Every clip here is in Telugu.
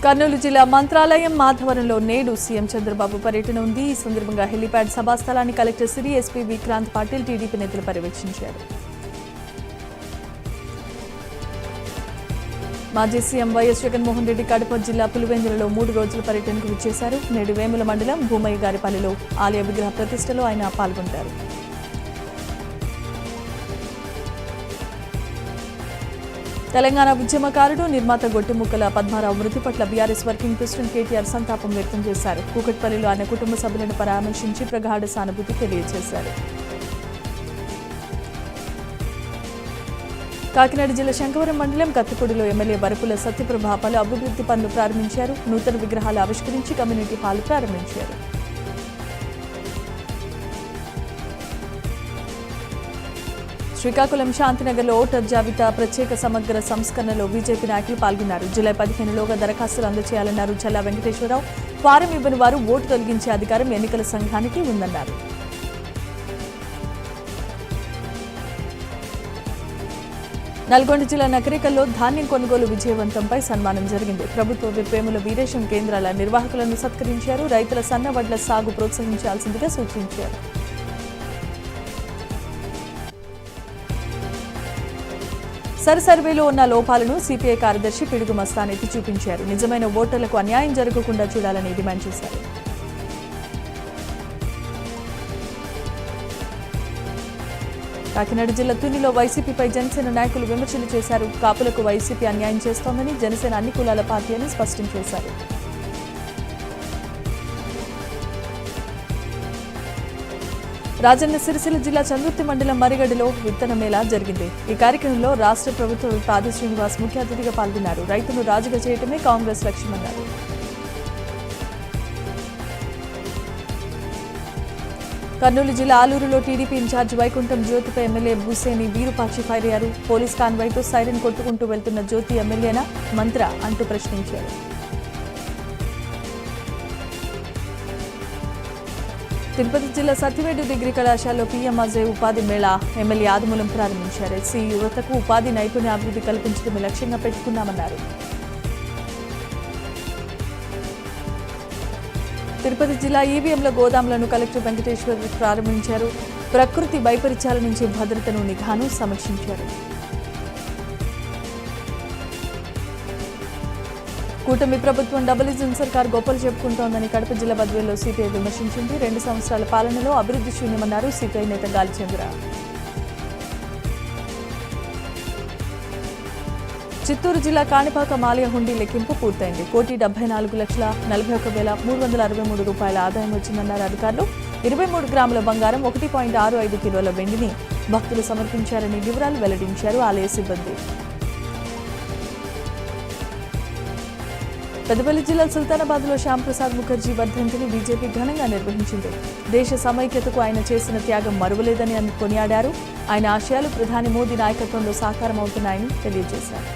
కర్నూలు జిల్లా మంత్రాలయం మాధవరంలో నేడు సీఎం చంద్రబాబు పర్యటన ఉంది. ఈ సందర్భంగా హెలిప్యాడ్ సభాస్థలాన్ని కలెక్టర్ సిరి, ఎస్పీ విక్రాంత్ పాటిల్, టీడీపీ నేతలు పర్యవేక్షించారు. మాజీ సీఎం వైఎస్ జగన్మోహన్ రెడ్డి కడప జిల్లా పులివెందులలో 3 రోజుల పర్యటనకు విచ్చేశారు. నేడు వేముల మండలం భూమయ్య గారిపల్లిలో ఆలయ విగ్రహ ప్రతిష్టలో ఆయన పాల్గొంటారు. తెలంగాణ ఉద్యమకారుడు నిర్మాత గొట్టిముక్కల పద్మారావు మృతి పట్ల బీఆర్ఎస్ వర్కింగ్ ప్రెసిడెంట్ కేటీఆర్ సంతాపం వ్యక్తం చేశారు. కూకట్పల్లిలో ఆయన కుటుంబ సభ్యులను పరామర్శించి ప్రగాఢ సానుభూతి తెలియజేశారు. కాకినాడ జిల్లా శంకవరం మండలం కత్తిపూడిలో ఎమ్మెల్యే బరపుల సత్యప్రభ పలు అభివృద్ధి పనులు ప్రారంభించారు. నూతన విగ్రహాలు ఆవిష్కరించి కమ్యూనిటీ హాల్ ప్రారంభించారు. శ్రీకాకుళం శాంతినగర్లో ఓటర్ జాబితా ప్రత్యేక సమగ్ర సంస్కరణలో బీజేపీ నాయకులు పాల్గొన్నారు. జూలై 15లోగా దరఖాస్తులు అందజేయాలన్నారు చల్లా వెంకటేశ్వరరావు. ఫారం ఇవ్వని వారు ఓటు తొలగించే అధికారం ఎన్నికల సంఘానికి ఉందన్నారు. నల్గొండ జిల్లా నకరికల్లో ధాన్యం కొనుగోలు విజయవంతంపై సన్మానం జరిగింది. ప్రభుత్వ వేముల వీరేశం కేంద్రాల నిర్వాహకులను సత్కరించారు. రైతుల సన్నవడ్ల సాగు ప్రోత్సహించాల్సిందిగా సూచించారు. సర్వేలో ఉన్న లోపాలను సిపిఐ కార్యదర్శి పిడుగు మస్తాన్ ఎత్తి చూపించారు. నిజమైన ఓటర్లకు అన్యాయం జరగకుండా చూడాలని డిమాండ్ చేశారు. కాకినాడ జిల్లా తునిలో వైసీపీపై జనసేన నాయకులు విమర్శలు చేశారు. కాపులకు వైసీపీ అన్యాయం చేస్తోందని జనసేన అన్ని కులాల పార్టీ అని స్పష్టం చేశారు. రాజన్న సిరిసిల్ల జిల్లా చంద్రుర్తి మండలం మరిగడిలో విత్తన మేళా జరిగింది. ఈ కార్యక్రమంలో రాష్ట్ర ప్రభుత్వ పాది శ్రీనివాస్ ముఖ్య అతిథిగా పాల్గొన్నారు. రైతును రాజుగా చేయటమే కాంగ్రెస్ లక్ష్యమన్నారు. కర్నూలు జిల్లా ఆలూరులో టీడీపీ ఇన్ఛార్జ్ వైకుంఠం జ్యోతిపై ఎమ్మెల్యే బూసేని వీరుపాక్షి ఫైర్ అయ్యారు. పోలీస్ కాన్వాయ్తో సైరన్ కొట్టుకుంటూ వెళ్తున్న జ్యోతి ఎమ్మెల్యేనా మంత్ర అంటూ ప్రశ్నించారు. తిరుపతి జిల్లా సత్యవేడు డిగ్రీ కళాశాలలో పీఎంఆర్జే ఉపాధి మేళా ఎమ్మెల్యే ఆదిమూలం ప్రారంభించారు. ఎస్సీ యువతకు ఉపాధి నైపుణ్య అభివృద్ధి కల్పించడమే లక్ష్యంగా పెట్టుకున్నామన్నారు. తిరుపతి జిల్లా ఈవీఎంల గోదాములను కలెక్టర్ వెంకటేశ్వర్ ప్రారంభించారు. ప్రకృతి వైపరీత్యాల నుంచి భద్రతను నిఘాను సమీక్షించారు. కూటమి ప్రభుత్వం డబులిజం సర్కార్ గొప్పలు చెప్పుకుంటోందని కడప జిల్లా బద్వేల్లో సిపిఐ విమర్శించింది. 2 సంవత్సరాల పాలనలో అభివృద్ధి శూన్యమన్నారు సిపిఐ నేత గాలిచంద్ర. చిత్తూరు జిల్లా కాణిపాకం ఆలయ హుండీ లెక్కింపు పూర్తయింది. 1,40,41,363 రూపాయల ఆదాయం వచ్చిందన్నారు అధికారులు. 23 గ్రాముల బంగారం, 1.65 కిలోల వెండిని భక్తులు సమర్పించారని వివరాలు వెల్లడించారు ఆలయ సిబ్బంది. పెద్దపల్లి జిల్లా సుల్తానాబాద్లో శ్యాంప్రసాద్ ముఖర్జీ వర్ధంతిని బీజేపీ ఘనంగా నిర్వహించింది. దేశ సమైక్యతకు ఆయన చేసిన త్యాగం మరువలేదని కొనియాడారు. ఆయన ఆశయాలు ప్రధాని మోదీ నాయకత్వంలో సాకారం అవుతున్నాయని తెలియజేశారు.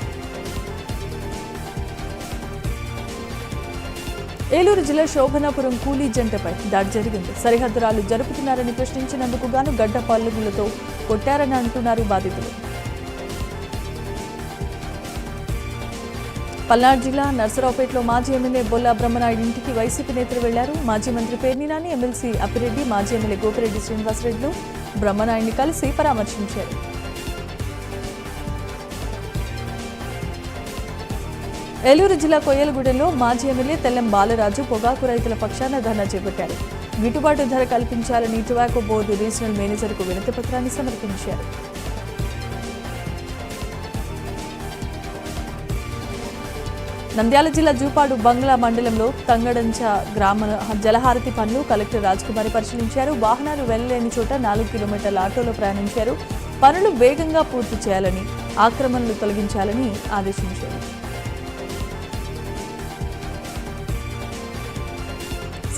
ఏలూరు జిల్లా శోభనాపురం కూలీ జంటపై దాడి జరిగింది. సరిహద్దురాలు జరుపుతున్నారని ప్రశ్నించినందుకు గాను గడ్డ పల్లుగులతో కొట్టారని అంటున్నారు బాధితులు. పల్నాడు జిల్లా నర్సరావుపేటలో మాజీ ఎమ్మెల్యే బొల్లా బ్రహ్మనాయుడు ఇంటికి వైసీపీ నేతలు వెళ్లారు. మాజీ మంత్రి పేర్ని నాని, ఎమ్మెల్సీ అప్పిరెడ్డి, మాజీ ఎమ్మెల్యే గోపిరెడ్డి శ్రీనివాసరెడ్డిలు బ్రహ్మనాయుడిని కలిసి పరామర్శించారు. ఏలూరు జిల్లా కొయ్యలగూడెంలో మాజీ ఎమ్మెల్యే తెల్లం బాలరాజు పొగాకు రైతుల పక్షాన ధర్నా చేపట్టారు. గిట్టుబాటు ధర కల్పించాలని టొబాకో బోర్డు రీజనల్ మేనేజర్కు వినతి పత్రాన్ని సమర్పించారు. నంద్యాల జిల్లా జూపాడు బంగ్లా మండలంలో తంగడంచ గ్రామ జలహారతి పనులు కలెక్టర్ రాజ్కుమారి పరిశీలించారు. వాహనాలు వెళ్లలేని చోట 4 కిలోమీటర్ల ఆటోలో ప్రయాణించారు. పనులు వేగంగా పూర్తి చేయాలని, ఆక్రమణలు తొలగించాలని ఆదేశించారు.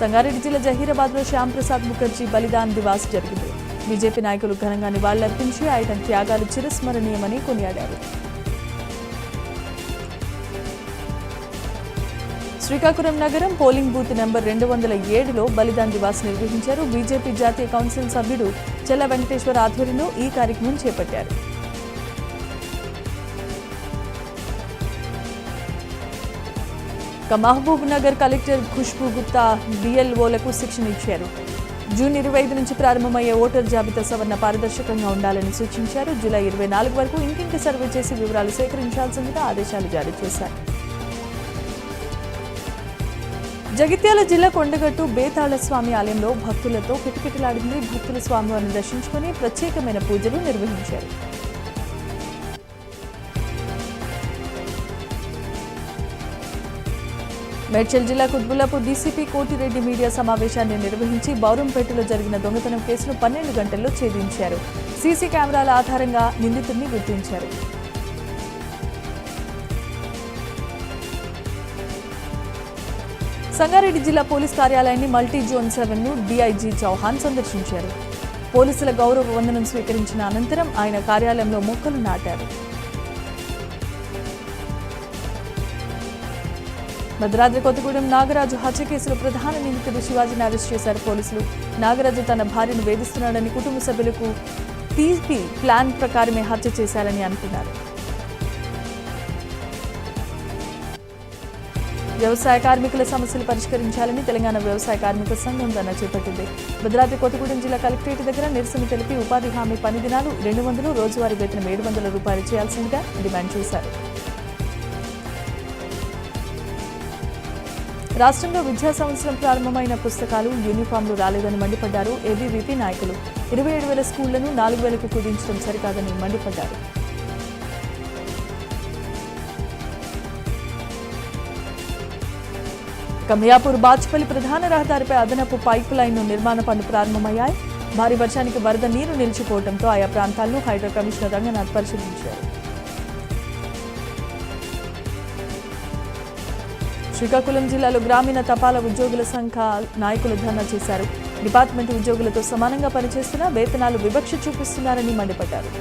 సంగారెడ్డి జిల్లా జహీరాబాద్లో శ్యాంప్రసాద్ ముఖర్జీ బలిదాన్ దివాస్ జరిగింది. బీజేపీ నాయకులు ఘనంగా నివాళులర్పించి ఆయన త్యాగాలు చిరస్మరణీయమని కొనియాడారు. శ్రీకాకుళం నగరం పోలింగ్ బూత్ నెంబర్ 207లో బలిదాన్ దివాస్ నిర్వహించారు. బీజేపీ జాతీయ కౌన్సిల్ సభ్యుడు చెల్ల వెంకటేశ్వర్ ఆధ్వర్యంలో ఈ కార్యక్రమం చేపట్టారు. మహబూబ్ నగర్ కలెక్టర్ ఖుష్బూ గుప్తా బిఎల్ఓలకు శిక్షణ ఇచ్చారు. జూన్ 25 నుంచి ప్రారంభమయ్యే ఓటర్ జాబితా సవరణ పారదర్శకంగా ఉండాలని సూచించారు. జూలై 24 వరకు ఇంటింటి సర్వే చేసి వివరాలు సేకరించాల్సిందిగా ఆదేశాలు జారీ చేశారు. జగిత్యాల జిల్లా కొండగట్టు బేతాళ స్వామి ఆలయంలో భక్తులతో కిటకిటలాడింది. భక్తులు స్వామివారిని దర్శించుకుని ప్రత్యేకమైన పూజలు నిర్వహించారు. మేడ్చల్ జిల్లా కుత్బుల్లాపూర్ డీసీపీ కోటిరెడ్డి మీడియా సమావేశాన్ని నిర్వహించి బౌరంపేటలో జరిగిన దొంగతనం కేసును 12 గంటల్లో ఛేదించారు. సీసీ కెమెరాల ఆధారంగా నిందితుడిని గుర్తించారు. సంగారెడ్డి జిల్లా పోలీస్ కార్యాలయాన్ని మల్టీ జోన్ 7ను డీఐజీ చౌహాన్ సందర్శించారు. పోలీసుల గౌరవ వందనం స్వీకరించిన అనంతరం ఆయన కార్యాలయంలో మొక్కలు నాటారు. భద్రాద్రి కొత్తగూడెం నాగరాజు హత్య కేసులో ప్రధాన నిందితుడు శివాజీని అరెస్ట్ చేశారు పోలీసులు. నాగరాజు తన భార్యను వేధిస్తున్నాడని కుటుంబ సభ్యులకు టీపీ ప్లాన్ ప్రకారమే హత్య చేశారని అనుకున్నారు. వ్యవసాయ కార్మికుల సమస్యలు పరిష్కరించాలని తెలంగాణ వ్యవసాయ కార్మిక సంఘం ధర్నా చేపట్టింది. భద్రాద్రి కొత్తగూడెం జిల్లా కలెక్టరేట్ దగ్గర నిరసన తెలిపి ఉపాధి హామీ పని దినాలు 200, రోజువారీ వేతనం 700 రూపాయలు చేయాల్సిందిగా డిమాండ్ చేశారు. రాష్ట్రంలో విద్యా సంవత్సరం ప్రారంభమైన పుస్తకాలు, యూనిఫామ్లు రాలేదని మండిపడ్డారు ఏబీవీపీ నాయకులు. 27,000 స్కూళ్లను 4,000కు కుదించడం సరికాదని మండిపడ్డారు. మియాపూర్ బాచ్పల్లి ప్రధాన రహదారిపై అదనపు పైప్ లైన్ నిర్మాణ పనులు ప్రారంభమయ్యాయి. భారీ వర్షానికి వరద నీరు నిలిచిపోవడంతో ఆయా ప్రాంతాలను హైడ్రా కమిషనర్ రంగనాథ్ పరిశీలించారు. శ్రీకాకుళం జిల్లాలో గ్రామీణ తపాలా ఉద్యోగుల సంఘ నాయకులు ధర్నా చేశారు. డిపార్ట్మెంట్ ఉద్యోగులతో సమానంగా పనిచేస్తున్నా వేతనాలు వివక్ష చూపిస్తున్నారని మండిపడ్డారు.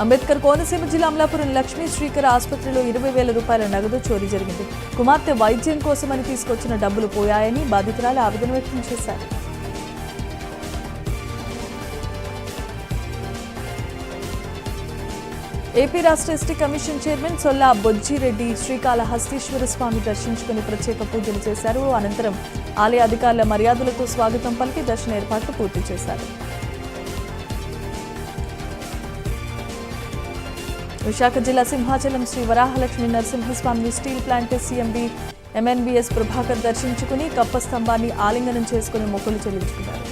అంబేద్కర్ కోనసీమ జిల్లా అమలాపురం లక్ష్మీ శ్రీకర్ ఆసుపత్రిలో 20,000 రూపాయల నగదు చోరీ జరిగింది. కుమార్తె వైద్యం కోసమని తీసుకొచ్చిన డబ్బులు పోయాయని బాధితురాలు ఆవేదన వ్యక్తం చేశారు. ఏపీ రాష్ట్ర ST commission chairman Solla Bojjireddy Srikalahasteeswara Swamy దర్శించుకుని ప్రత్యేక పూజలు చేశారు. అనంతరం ఆలయ అధికారుల మర్యాదలతో స్వాగతం పలికి దర్శన ఏర్పాట్లు పూర్తి చేశారు. విశాఖ జిల్లా సింహాచలం శ్రీ వరాహలక్ష్మి నరసింహస్వామిని స్టీల్ ప్లాంట్ సీఎంబీ ఎంఎన్బీఎస్ ప్రభాకర్ దర్శించుకుని కప్ప స్తంభాన్ని ఆలింగనం చేసుకుని మొక్కులు చెల్లించుకున్నారు.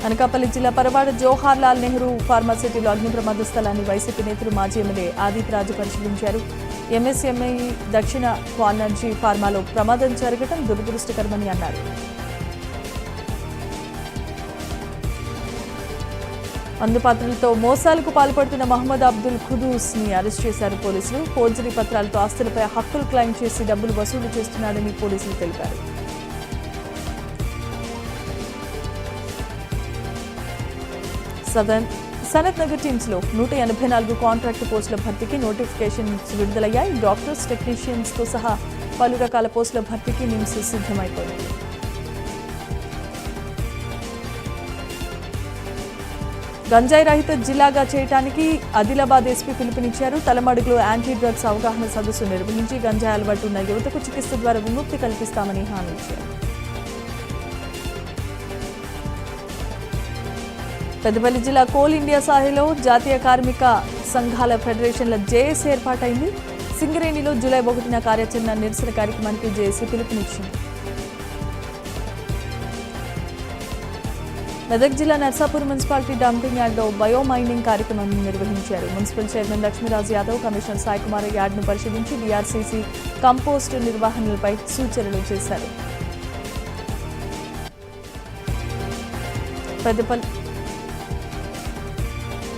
అనకాపల్లి జిల్లా పరవాడ జవహర్ లాల్ నెహ్రూ ఫార్మాసిటీలో అగ్ని ప్రమాద స్థలాన్ని వైసీపీ నేతలు మాజీ ఎమ్మెల్యే ఆదిప్ రాజు పరిశీలించారు. ఎంఎస్ఎంఐ దక్షిణ క్వానర్జీ ఫార్మాలో ప్రమాదం జరగడం దురదృష్టకరమని అన్నారు. అందుపాత్రలతో మోసాలకు పాల్పడుతున్న మహమ్మద్ అబ్దుల్ ఖుదూస్ ని అరెస్ట్ చేశారు పోలీసులు. ఫోర్జరీ పత్రాలతో ఆస్తులపై హక్కులు క్లెయిమ్ చేసి డబ్బులు వసూలు చేస్తున్నాడని పోలీసులు తెలిపారు. సనత్ నగర్ టీమ్స్ లో 184 కాంట్రాక్టు పోస్టుల భర్తీకి నోటిఫికేషన్స్ విడుదలయ్యాయి. డాక్టర్స్, టెక్నీషియన్స్ తో సహా పలు రకాల పోస్టుల భర్తీకి నిమ్స్ సిద్ధమైపోయింది. గంజాయి రహిత జిల్లాగా చేయడానికి ఆదిలాబాద్ ఎస్పీ పిలుపునిచ్చారు. తలమడుగులో యాంటీ డ్రగ్స్ అవగాహన సదస్సు నిర్వహించి గంజాయి అలవాటు ఉన్న యువతకు చికిత్స ద్వారా విముక్తి కల్పిస్తామని హామీ ఇచ్చారు. పెద్దపల్లి జిల్లా కోల్ ఇండియా సాహిలో జాతీయ కార్మిక సంఘాల ఫెడరేషన్ల జేఏసీ ఏర్పాటైంది. సింగరేణిలో జూలై 1న కార్యాచరణ నిరసన కార్యక్రమానికి జేఏసీ పిలుపునిచ్చింది. మెదక్ జిల్లా నర్సాపూర్ మున్సిపాలిటీ డంపింగ్ యార్డ్లో బయోమైనింగ్ కార్యక్రమం నిర్వహించారు. Municipal chairman Lakshmiraj Yadav, commissioner Saikumar యార్డ్ను పరిశీలించి డీఆర్సీసీ కంపోస్ట్ నిర్వహణలపై సూచనలు చేశారు.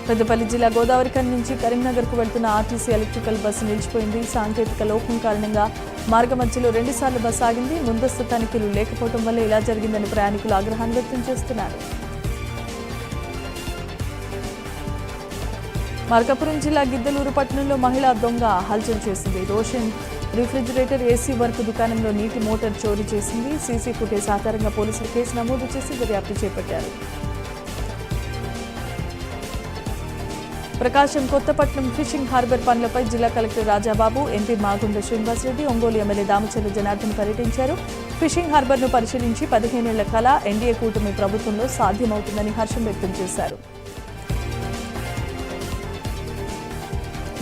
పెద్దపల్లి జిల్లా గోదావరిఖని నుంచి కరీంనగర్కు వెళ్తున్న ఆర్టీసీ ఎలక్ట్రికల్ బస్సు నిలిచిపోయింది. సాంకేతిక లోపం కారణంగా మార్గ మధ్యలో 2 సార్లు బస్సు ఆగింది. ముందస్తు తనిఖీలు లేకపోవడం వల్ల ఇలా జరిగిందని ప్రయాణికులు ఆగ్రహాన్ని వ్యక్తం చేస్తున్నారు. మార్కాపురం జిల్లా గిద్దలూరు పట్టణంలో మహిళా దొంగ హల్చల్ చేసింది. రోషన్ రిఫ్రిజిరేటర్ ఏసీ వర్క్ దుకాణంలో నీటి మోటార్ చోరీ చేసింది. సీసీ ఫుటేజ్ ఆధారంగా పోలీసులు కేసు నమోదు చేసి దర్యాప్తు చేపట్టారు. ప్రకాశం కొత్తపట్నం ఫిషింగ్ హార్బర్ పనులపై జిల్లా collector Rajababu, MP Magunta Srinivasa Reddy, Ongole MLA Damacharla Janardhan పర్యటించారు. ఫిషింగ్ హార్బర్ను పరిశీలించి 15 ఏళ్ల కళ ఎన్డీఏ కూటమి ప్రభుత్వంలో సాధ్యమవుతుందని హర్షం వ్యక్తం చేశారు.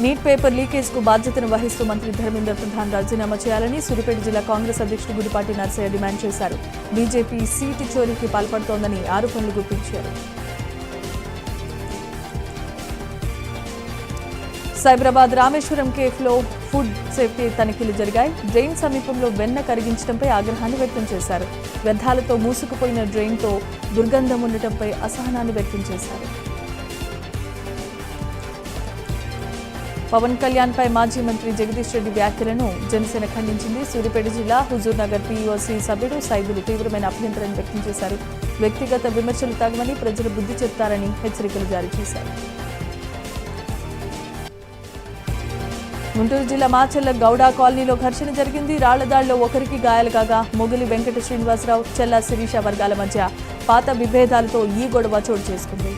నీట్ పేపర్ లీకేజ్కు బాధ్యతను వహిస్తూ మంత్రి ధర్మేంద్ర ప్రధాన్ రాజీనామా చేయాలని సూర్యాపేట జిల్లా కాంగ్రెస్ అధ్యక్షుడు గుడిపాటి నర్సయ్య డిమాండ్ చేశారు. బీజేపీ సీటు చోరీకి పాల్పడుతోందని ఆరోపణలు గుప్పించారు. సైబరాబాద్ రామేశ్వరం కేఫ్లో ఫుడ్ సేఫ్టీ తనిఖీలు జరిగాయి. డ్రైన్ సమీపంలో వెన్న కరిగించడంపై ఆగ్రహాన్ని వ్యక్తం చేశారు. వ్యర్థాలతో మూసుకుపోయిన డ్రైన్తో దుర్గంధం ఉండటంపై అసహనాన్ని వ్యక్తం చేశారు. పవన్ కళ్యాణ్ పై మాజీ మంత్రి జగదీష్ రెడ్డి వ్యాఖ్యలను జనసేన ఖండించింది. సూర్యాపేట జిల్లా హుజూర్ నగర్ పీఓసీ సభ్యుడు సైదులు తీవ్రమైన అభ్యంతరాన్ని వ్యక్తం చేశారు. వ్యక్తిగత విమర్శలు తగవని ప్రజలు బుద్ధి చెప్తారని హెచ్చరికలు జారీ చేశారు. గుంటూరు జిల్లా మాచర్ల గౌడ కాలనీలో ఘర్షణ జరిగింది. రాళ్లదాడిలో ఒకరికి గాయాలు కాగా మొగలి వెంకట శ్రీనివాసరావు, చెల్లా శిరీష వర్గాల మధ్య పాత విభేదాలతో ఈ గొడవ చోటు చేసుకుంది.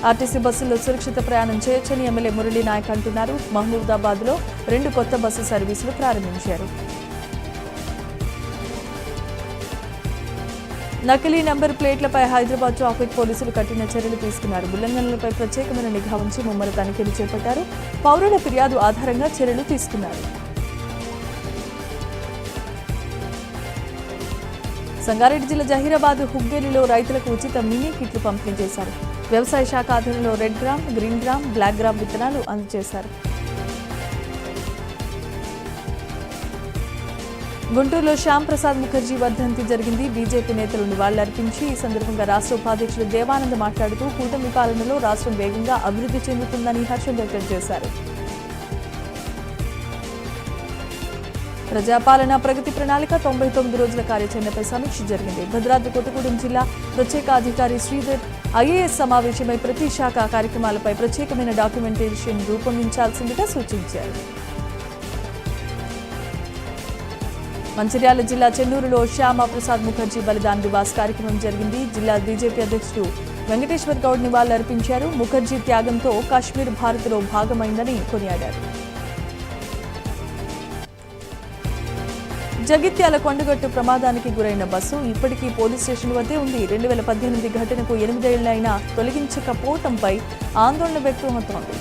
ఆర్టీసీ బస్సుల్లో సురక్షిత ప్రయాణం చేయొచ్చని ఎమ్మెల్యే మురళీ నాయక్ అంటున్నారు. మహబూబాబాద్లో 2 కొత్త బస్సు సర్వీసులు ప్రారంభించారు. నకిలీ నంబర్ ప్లేట్లపై హైదరాబాద్ ట్రాఫిక్ పోలీసులు కఠిన చర్యలు తీసుకున్నారు. ఉల్లంఘనలపై ప్రత్యేకమైన నిఘా ఉంచి ముమ్మర తనిఖీలు చేపట్టారు. పౌరుల ఫిర్యాదు ఆధారంగా చర్యలు తీసుకున్నారు. సంగారెడ్డి జిల్లా జహీరాబాద్ హుగ్గేలిలో రైతులకు ఉచిత మినీ కిట్లు పంపిణీ చేశారు. వ్యవసాయ శాఖ ఆధ్వర్యంలో red gram, green gram, black gram విత్తనాలు అందజేశారు. గుంటూరులో శ్యామ్ ప్రసాద్ ముఖర్జీ వర్ధంతి జరిగింది. బీజేపీ నేతలు నివాళులర్పించి ఈ సందర్భంగా రాష్ట్ర ఉపాధ్యక్షుడు దేవానంద్ మాట్లాడుతూ కూటమి పాలనలో రాష్ట్రం వేగంగా అభివృద్ధి చెందుతుందని హర్షం వ్యక్తం చేశారు. ప్రజాపాలన ప్రగతి ప్రణాళిక 99 రోజుల కార్యాచరణపై సమీక్ష జరిగింది. భద్రాద్రి కొత్తగూడెం జిల్లా ప్రత్యేక అధికారి శ్రీధర్ ఐఏఎస్ సమావేశమై ప్రతి శాఖ కార్యక్రమాలపై ప్రత్యేకమైన డాక్యుమెంటేషన్ రూపొందించాల్సిందిగా సూచించారు. మంచిర్యాల జిల్లా చెన్నూరులో శ్యామా ప్రసాద్ ముఖర్జీ బలిదాన్ దివాస్ కార్యక్రమం జరిగింది. జిల్లా బీజేపీ అధ్యక్షుడు వెంకటేశ్వర్ గౌడ్ నివాళులర్పించారు. ముఖర్జీ త్యాగంతో కాశ్మీర్ భారత్లో భాగమైందని కొనియాడారు. జగిత్యాల కొండగట్టు ప్రమాదానికి గురైన బస్సు ఇప్పటికీ పోలీస్ స్టేషన్ వద్దే ఉంది. 2018 ఘటనకు 8 ఏళ్లైనా తొలగించకపోవడంపై ఆందోళన వ్యక్తమవుతోంది.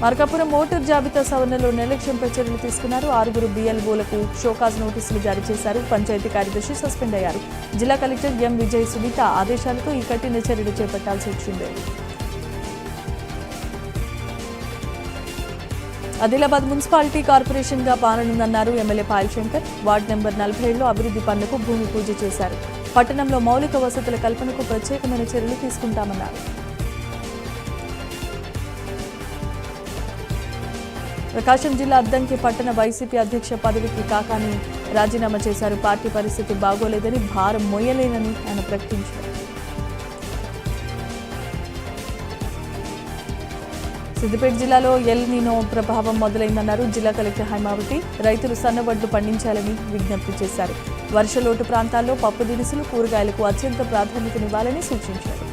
మార్కాపురం ఓటర్ జాబితా సవరణలో నిర్లక్ష్యంపై చర్యలు తీసుకున్నారు. 6 BLOలకు షోకాజ్ నోటీసులు జారీ చేశారు. పంచాయతీ కార్యదర్శి సస్పెండ్ అయ్యారు. జిల్లా కలెక్టర్ ఎం విజయ్ సునీత ఆదేశాలతో ఈ కఠిన చర్యలు చేపట్టాల్సి వచ్చింది. ఆదిలాబాద్ మున్సిపాలిటీ కార్పొరేషన్గా పాలనుందన్నారు MLA Payal Shankar. Ward number 47లో అభివృద్ధి పనులకు భూమి పూజ చేశారు. పట్టణంలో మౌలిక వసతుల కల్పనకు ప్రత్యేకమైన చర్యలు తీసుకుంటామన్నారు. ప్రకాశం జిల్లా అద్దంకి పట్టణ వైసీపీ అధ్యక్ష పదవికి కాకాని రాజీనామా చేశారు. పార్టీ పరిస్థితి బాగోలేదని, భారం మోయలేనని ఆయన ప్రకటించారు. సిద్దిపేట జిల్లాలో ఎల్ నినో ప్రభావం మొదలైందన్నారు జిల్లా కలెక్టర్ హైమావతి. రైతులు సన్నవడ్లు పండించాలని విజ్ఞప్తి చేశారు. వర్షలోటు ప్రాంతాల్లో పప్పు దినుసులు, కూరగాయలకు అత్యంత ప్రాధాన్యతనివ్వాలని సూచించారు.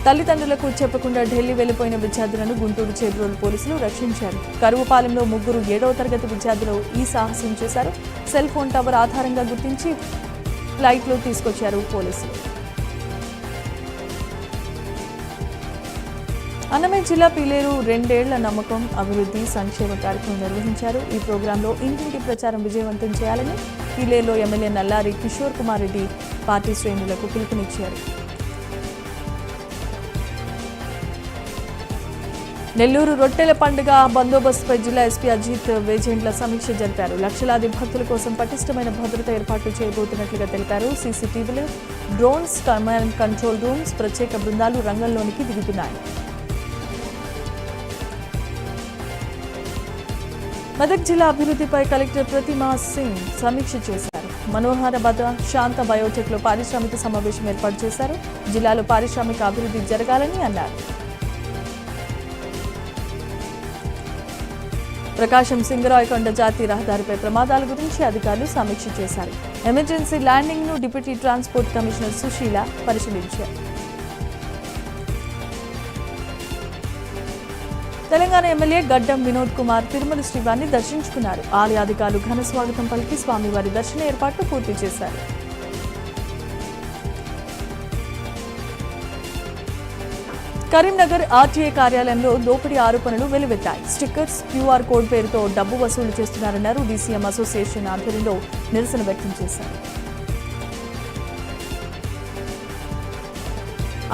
తల్లిదండ్రులకు చెప్పకుండా ఢిల్లీ వెళ్లిపోయిన విద్యార్థులను గుంటూరు చేబ్రోలు పోలీసులు రక్షించారు. కరువుపాలెంలో 3 7వ తరగతి విద్యార్థులు ఈ సాహసం చేశారు. సెల్ ఫోన్ టవర్ ఆధారంగా గుర్తించి ఫ్లైట్లో తీసుకొచ్చారు పోలీసులు. అన్నమయ్య జిల్లా పీలేరు 2 ఏళ్ల నమ్మకం, అభివృద్ధి, సంక్షేమ కార్యక్రమం నిర్వహించారు. ఈ ప్రోగ్రాంలో ఇంటింటి ప్రచారం విజయవంతం చేయాలని పీలేరులో ఎమ్మెల్యే నల్లారి కిషోర్ కుమార్ రెడ్డి పార్టీ శ్రేణులకు పిలుపునిచ్చారు. నెల్లూరు రొట్టెల పండుగ బందోబస్తుపై జిల్లా ఎస్పీ అజిత్ వేజెంట్ల సమీక్ష జరిపారు. లక్షలాది భక్తుల కోసం పటిష్టమైన భద్రత ఏర్పాట్లు చేయబోతున్నట్లుగా తెలిపారు. సీసీటీవీలు, డ్రోన్స్, కమాండ్ కంట్రోల్ రూమ్స్, ప్రత్యేక బృందాలు రంగంలోనికి దిగుతున్నాయి. మెదక్ జిల్లా అభివృద్ధిపై కలెక్టర్ ప్రతిమా సింగ్ సమీక్ష చేశారు. మనోహరాబాద్ శాంత బయోటెక్లో పారిశ్రామిక సమావేశం ఏర్పాటు చేశారు. జిల్లాలో పారిశ్రామిక అభివృద్ధి జరగాలని అన్నారు. ప్రకాశం సింగరాయకొండ జాతీయ రహదారిపై ప్రమాదాల గురించి అధికారులు సమీక్ష చేశారు. ఎమర్జెన్సీ ల్యాండింగ్ ను డిప్యూటీ ట్రాన్స్పోర్ట్ కమిషనర్ సుశీల పరిశీలించారు. తెలంగాణ ఎమ్మెల్యే గడ్డం వినోద్ కుమార్ తిరుమల శ్రీవారిని దర్శించుకున్నారు. ఆలయ అధికారులు ఘన స్వాగతం పలికి స్వామివారి దర్శన ఏర్పాట్లు పూర్తి చేశారు. కరీంనగర్ ఆర్టీఏ కార్యాలయంలో దోపిడీ ఆరోపణలు వెలువెత్తాయి. స్టిక్కర్స్, క్యూఆర్ కోడ్ పేరుతో డబ్బు వసూలు చేస్తున్నారన్నారు. డీసీఎం అసోసియేషన్ ఆధ్వర్యంలో నిరసన వ్యక్తం చేశారు.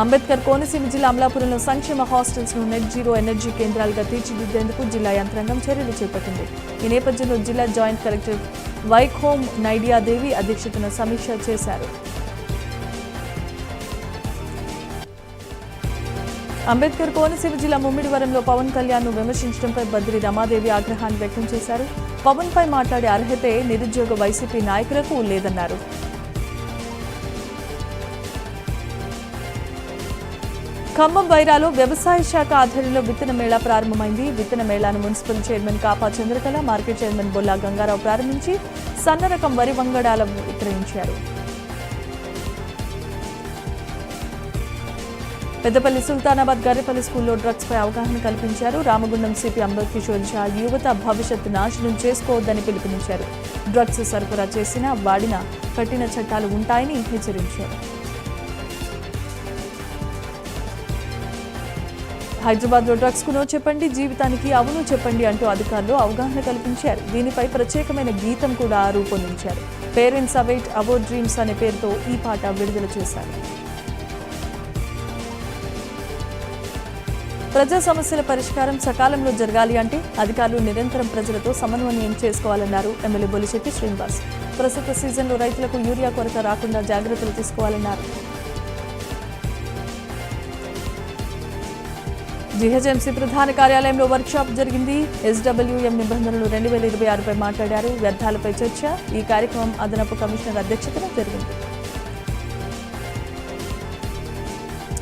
అంబేద్కర్ కోనసీమ జిల్లా అమలాపురంలో సంక్షేమ హాస్టల్స్ ను నెట్ జీరో ఎనర్జీ కేంద్రాలుగా తీర్చిదిద్దేందుకు జిల్లా యంత్రాంగం చర్యలు చేపట్టింది. ఈ నేపథ్యంలో జిల్లా జాయింట్ కలెక్టర్ వైఖోమ్ నైడియాదేవి అధ్యక్షతన సమీక్ష చేశారు. అంబేద్కర్ కోనసీమ జిల్లా ముమ్మిడివరంలో పవన్ కళ్యాణ్ ను విమర్శించడంపై బద్రి రమాదేవి ఆగ్రహాన్ని వ్యక్తం చేశారు. పవన్ పై మాట్లాడే అర్హతే నిరుద్యోగ వైసీపీ నాయకులకు లేదన్నారు. ఖమ్మం వైరాలో వ్యవసాయ శాఖ ఆధ్వర్యంలో విత్తన మేళా ప్రారంభమైంది. విత్తన మేళాను municipal chairman Kapa Chandrakala, market chairman Bolla Gangarao ప్రారంభించి సన్న రకం వరి వంగడాల విక్రయించారు. పెద్దపల్లి సుల్తానాబాద్ గర్రెపల్లి స్కూల్లో డ్రగ్స్ పై అవగాహన కల్పించారు. రామగుండం సిపి అంబర్ కిషోర్ ఝా యువత భవిష్యత్తు నాశనం చేసుకోవద్దని పిలుపునిచ్చారు. డ్రగ్స్ సరఫరా చేసినా వాడినా కఠిన చట్టాలు ఉంటాయని హెచ్చరించారు. హైదరాబాద్ లో డ్రగ్స్ కు నో చెప్పండి, జీవితానికి అవును చెప్పండి అంటూ అధికారులు అవగాహన కల్పించారు. దీనిపై ప్రత్యేకమైన గీతం కూడా రూపొందించారు. పేరెంట్స్ అవైట్ అవర్ డ్రీమ్స్ అనే పేరుతో ఈ పాట విడుదల చేశారు. ప్రజా సమస్యల పరిష్కారం సకాలంలో జరగాలి అంటే అధికారులు నిరంతరం ప్రజలతో సమన్వయం చేసుకోవాలన్నారు ఎమ్మెల్యే బొలిశెట్టి శ్రీనివాస్. ప్రస్తుత సీజన్లో రైతులకు యూరియా కొరత రాకుండా జాగ్రత్తలు తీసుకోవాలన్నారు. జీహెచ్ఎంసీ ప్రధాన కార్యాలయంలో వర్క్షాప్ జరిగింది. ఎస్డబ్ల్యూఎం నిబంధనలు 2026పై మాట్లాడారు. వ్యర్థాలపై చర్చ. ఈ కార్యక్రమం అదనపు కమిషనర్ అధ్యక్షతన జరిగింది.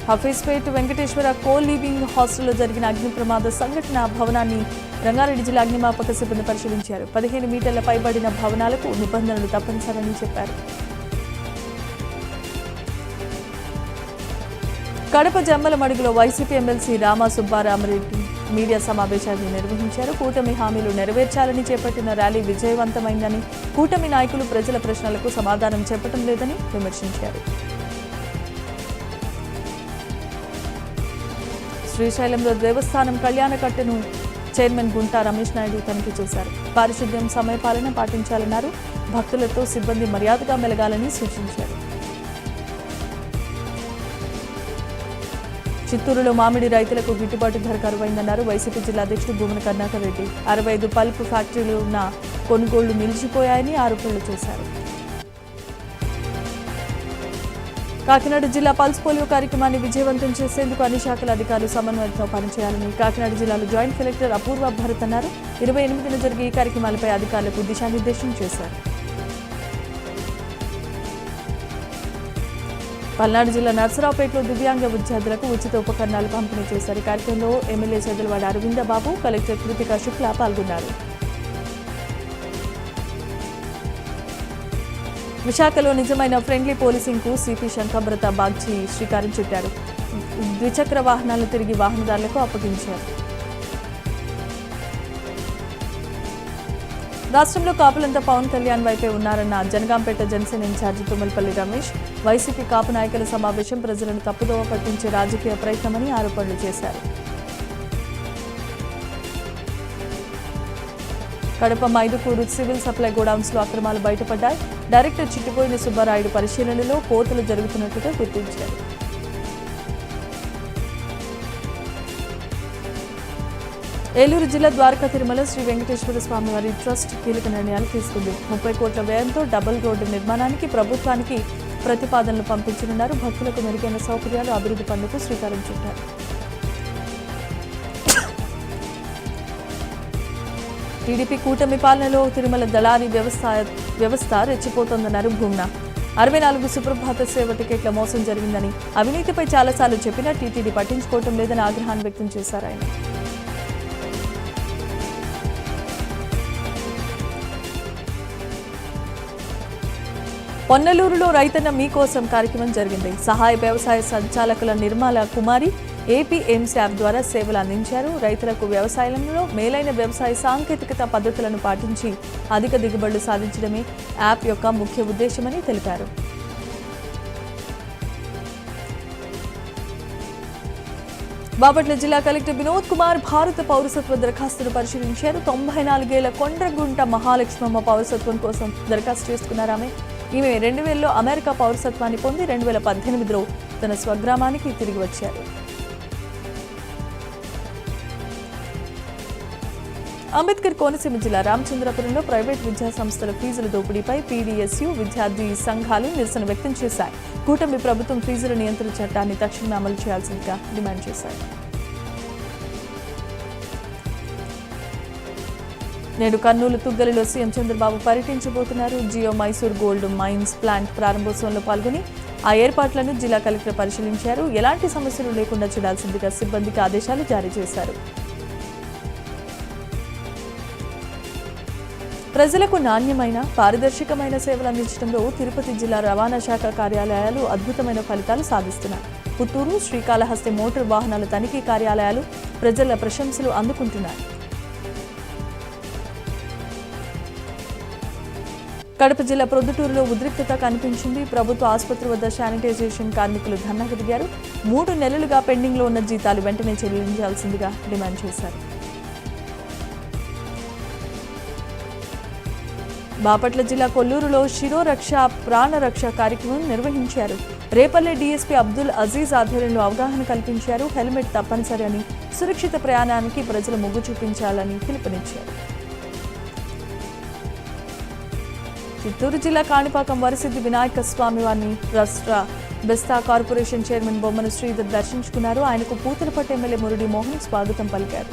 హఫీజ్పేట్ వెంకటేశ్వర కో లివింగ్ హాస్టల్లో జరిగిన అగ్ని ప్రమాద సంఘటన భవనాన్ని రంగారెడ్డి జిల్లా అగ్నిమాపక సిబ్బంది పరిశీలించారు. 15 మీటర్ల పైబడిన భవనాలకు నిబంధనలు తప్పనిసరని చెప్పారు. కడప జమ్మలమడుగులో YCP MLC Rama Subbaramareddy media సమావేశాన్ని నిర్వహించారు. కూటమి హామీలు నెరవేర్చాలని చేపట్టిన ర్యాలీ విజయవంతమైందని, కూటమి నాయకులు ప్రజల ప్రశ్నలకు సమాధానం చెప్పడం లేదని విమర్శించారు. శ్రీశైలంలో దేవస్థానం కళ్యాణకట్టను చైర్మన్ గుంటా రమేష్ నాయుడు తనిఖీ చేశారు. పారిశుద్ధ్యం, సమయపాలన పాటించాలన్నారు. భక్తులతో సిబ్బంది మర్యాదగా మెలగాలని సూచించారు. చిత్తూరులో మామిడి రైతులకు గిట్టుబాటు ధర కరువైందన్నారు. వైసీపీ జిల్లా అధ్యక్షుడు భూమన కరుణాకర్ రెడ్డి 65 పల్ప్ ఫ్యాక్టరీలు ఉన్న కొనుగోళ్లు నిలిచిపోయాయని ఆరోపణలు చేశారు. కాకినాడ జిల్లా పల్స్ పోలియో కార్యక్రమాన్ని విజయవంతం చేసేందుకు అన్ని శాఖల అధికారులు సమన్వయంతో పనిచేయాలని కాకినాడ జిల్లాలో జాయింట్ కలెక్టర్ అపూర్వ భరత్ అన్నారు. 28న జరిగే ఈ కార్యక్రమాలపై అధికారులకు దిశానిర్దేశం చేశారు. పల్నాడు జిల్లా నర్సరావుపేటలో దివ్యాంగ విద్యార్థులకు ఉచిత ఉపకరణాలు పంపిణీ చేశారు. ఈ కార్యక్రమంలో ఎమ్మెల్యే చెదలవాడ అరవిందబాబు, కలెక్టర్ కృతికా శుక్లా పాల్గొన్నారు. విశాఖలో నిజమైన ఫ్రెండ్లీ పోలీసింగ్ కు సిపి శంఖభ్రత బాగ్చి శ్రీకారం చుట్టారు. ద్విచక్ర వాహనాలను తిరిగి వాహనదారులకు అప్పగించారు. రాష్ట్రంలో కాపులంతా పవన్ కళ్యాణ్ వైపే ఉన్నారన్న జనగాంపేట జనసేన ఇన్ఛార్జి తుమ్మలపల్లి రమేష్ వైసీపీ కాపు నాయకుల సమావేశం ప్రజలను తప్పుదోవ పట్టించే రాజకీయ ప్రయత్నమని ఆరోపణలు చేశారు. Kadapa Mydukur civil supply godowns లో అక్రమాలు బయటపడ్డాయి. డైరెక్టర్ చిట్టిపోయిన సుబ్బారాయుడు పరిశీలనలో కోతలు జరుగుతున్నట్టుగా గుర్తించారు. ఏలూరు జిల్లా ద్వారకా తిరుమల శ్రీ వెంకటేశ్వర స్వామివారి ట్రస్ట్ కీలక నిర్ణయాలు తీసుకుంది. 30 కోట్ల వ్యయంతో డబుల్ రోడ్డు నిర్మాణానికి ప్రభుత్వానికి ప్రతిపాదనలు పంపించనున్నారు. భక్తులకు మెరుగైన సౌకర్యాలు, అభివృద్ధి పనులకు శ్రీకారం చుట్టారు. టీడీపీ కూటమి పాలనలో తిరుమల దళారీ వ్యవస్థ రెచ్చిపోతోందన్నారు భూమ్నా. 64 సుప్రభాత సేవ టికెట్ల మోసం జరిగిందని, అవినీతిపై చాలాసార్లు చెప్పినా టీటీడీ పట్టించుకోవటం లేదని ఆగ్రహాన్ని వ్యక్తం చేశారు ఆయన. పొన్నలూరులో రైతన్న మీకోసం కార్యక్రమం జరిగింది. సహాయ వ్యవసాయ సంచాలకుల నిర్మల కుమారి ఏపీఎంసీ యాప్ ద్వారా సేవలు అందించారు. రైతులకు వ్యవసాయంలో మేలైన వ్యవసాయ సాంకేతికత పద్ధతులను పాటించి అధిక దిగుబడులు సాధించడమే యాప్ యొక్క ముఖ్య ఉద్దేశమని తెలిపారు. బాపట్ల జిల్లా కలెక్టర్ వినోద్ కుమార్ భారత పౌరసత్వ దరఖాస్తును పరిశీలించారు. 94 ఏళ్ల కొండ్రగుంట మహాలక్ష్మమ్మ పౌరసత్వం కోసం దరఖాస్తు చేసుకున్నారు. ఈమె 2000లో అమెరికా పౌరసత్వాన్ని పొంది 2018లో తన స్వగ్రామానికి తిరిగి వచ్చారు. అంబేద్కర్ కోనసీమ జిల్లా రామచంద్రపురంలో ప్రైవేట్ విద్యా సంస్థల ఫీజుల దోపిడీపై పీడీఎస్యూ విద్యార్థి సంఘాలు నిరసన వ్యక్తం చేశాయి. కూటమి ప్రభుత్వం ఫీజుల నియంత్రణ చట్టాన్ని తక్షణమే అమలు చేయాల్సిందిగా డిమాండ్ చేశాయి. నేడు కర్నూలు తుగ్గలిలో సీఎం చంద్రబాబు పర్యటించబోతున్నారు. Geo Mysore gold mines plant ప్రారంభోత్సవంలో పాల్గొని ఆ ఏర్పాట్లను జిల్లా కలెక్టర్ పరిశీలించారు. ఎలాంటి సమస్యలు లేకుండా చూడాల్సిందిగా సిబ్బందికి ఆదేశాలు జారీ చేశారు. ప్రజలకు నాణ్యమైన పారదర్శకమైన సేవలు అందించడంలో తిరుపతి జిల్లా రవాణా శాఖ కార్యాలయాలు అద్భుతమైన ఫలితాలు సాధిస్తున్నాయి. పుత్తూరు, శ్రీకాళహస్తి మోటార్ వాహనాల తనిఖీ కార్యాలయాలు ప్రజల ప్రశంసలు అందుకుంటున్నాయి. కడప జిల్లా ప్రొద్దుటూరులో ఉద్రిక్తత కనిపించింది. ప్రభుత్వ ఆసుపత్రి వద్ద శానిటైజేషన్ కార్మికులు ధర్నాకు దిగారు. 3 నెలలుగా పెండింగ్లో ఉన్న జీతాలు వెంటనే చెల్లించాల్సిందిగా డిమాండ్ చేశారు. బాపట్ల జిల్లా కొల్లూరులో శిరోరక్ష ప్రాణరక్ష కార్యక్రమం నిర్వహించారు. రేపల్లె డీఎస్పీ అబ్దుల్ అజీజ్ ఆధ్వర్యంలో అవగాహన కల్పించారు. హెల్మెట్ తప్పనిసరి అని, సురక్షిత ప్రయాణానికి ప్రజలు మొగ్గు చూపించాలని పిలుపునిచ్చారు. చిత్తూరు జిల్లా కాణిపాకం వరసిద్ధి వినాయక స్వామి వారిని రాష్ట్ర బెస్తా కార్పొరేషన్ చైర్మన్ బొమ్మన శ్రీధర్ దర్శించుకున్నారు. ఆయనకు పూతలపట్టు ఎమ్మెల్యే మురడి మోహన్ స్వాగతం పలికారు.